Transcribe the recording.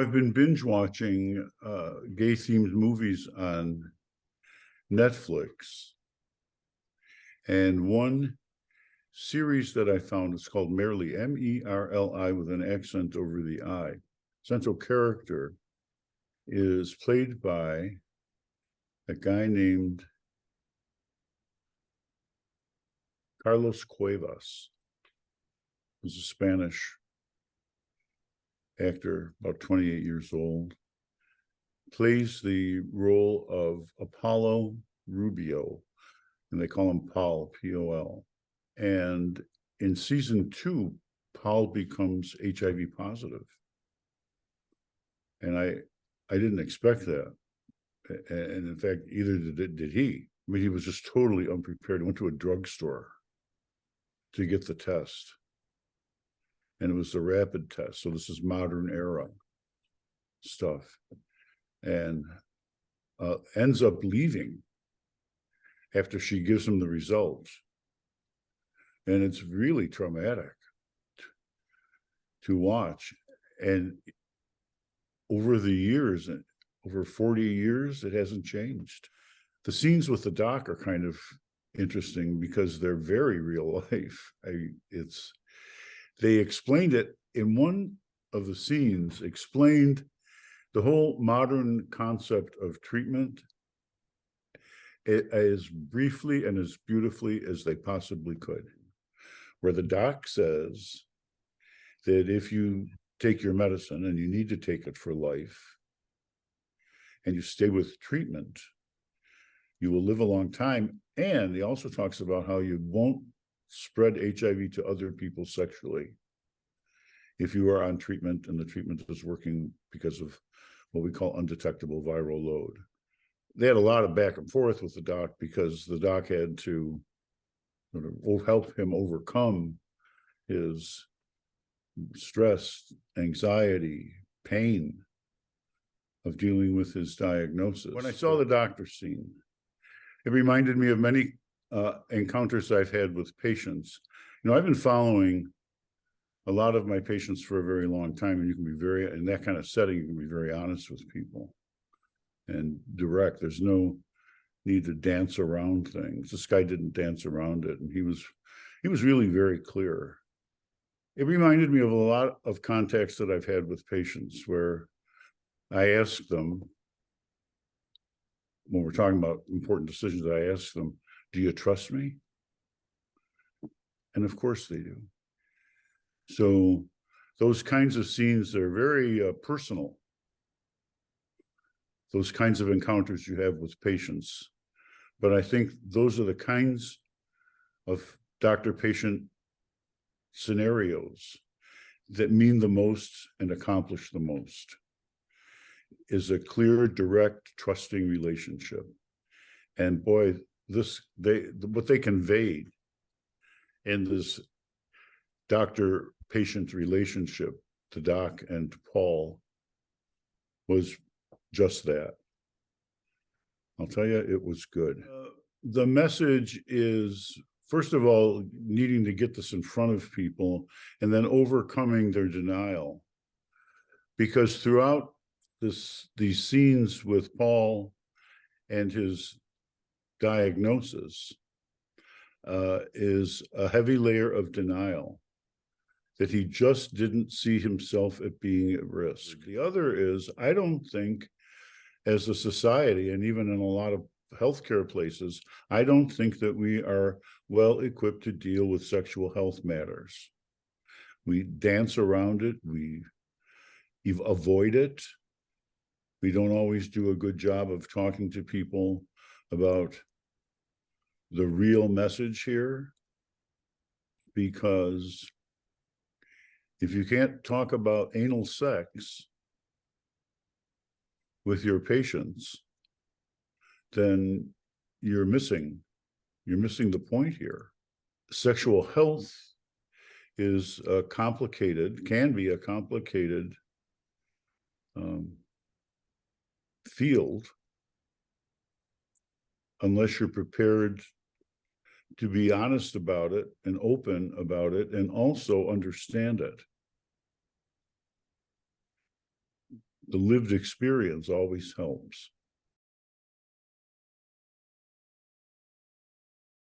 I've been binge watching gay themed movies on Netflix. And one series that I found is called Merli, M-E-R-L-I, with an accent over the I. Central character is played by a guy named Carlos Cuevas, who's a Spanish actor, about 28 years old, plays the role of Apollo Rubio, and they call him Paul, P-O-L. And in season 2, Paul becomes HIV positive. And I didn't expect that. And in fact, either did he. I mean, he was just totally unprepared. He went to a drugstore to get the test. And it was a rapid test. So this is modern era stuff. And ends up leaving after she gives him the results. And it's really traumatic to watch. And over the years, over 40 years, it hasn't changed. The scenes with the doc are kind of interesting because they're very real life. They explained it in one of the scenes, explained the whole modern concept of treatment as briefly and as beautifully as they possibly could, where the doc says that if you take your medicine, and you need to take it for life, and you stay with treatment, you will live a long time. And he also talks about how you won't spread HIV to other people sexually if you are on treatment and the treatment is working because of what we call undetectable viral load. They had a lot of back and forth with the doc because the doc had to sort of help him overcome his stress, anxiety, pain of dealing with his diagnosis. When I saw the doctor scene, it reminded me of many encounters I've had with patients. You know, I've been following a lot of my patients for a very long time, and you can be very, in that kind of setting, you can be very honest with people and direct. There's no need to dance around things. This guy didn't dance around it, and he was really very clear. It reminded me of a lot of contacts that I've had with patients where I ask them, when we're talking about important decisions, I ask them, do you trust me? And of course they do. So those kinds of scenes, they're very personal. Those kinds of encounters you have with patients. But I think those are the kinds of doctor-patient scenarios that mean the most and accomplish the most, is a clear, direct, trusting relationship. And boy, what they conveyed in this doctor-patient relationship to Doc and to Paul was just that. I'll tell you, it was good. The message is, first of all, needing to get this in front of people and then overcoming their denial. Because throughout these scenes with Paul and his diagnosis is a heavy layer of denial that he just didn't see himself at being at risk. The other is, I don't think as a society, and even in a lot of healthcare places, I don't think that we are well equipped to deal with sexual health matters. We dance around it, we avoid it. We don't always do a good job of talking to people about the real message here, because if you can't talk about anal sex with your patients, then you're missing the point here. Sexual health is complicated, can be a complicated field unless you're prepared to be honest about it and open about it and also understand it. the lived experience always helps.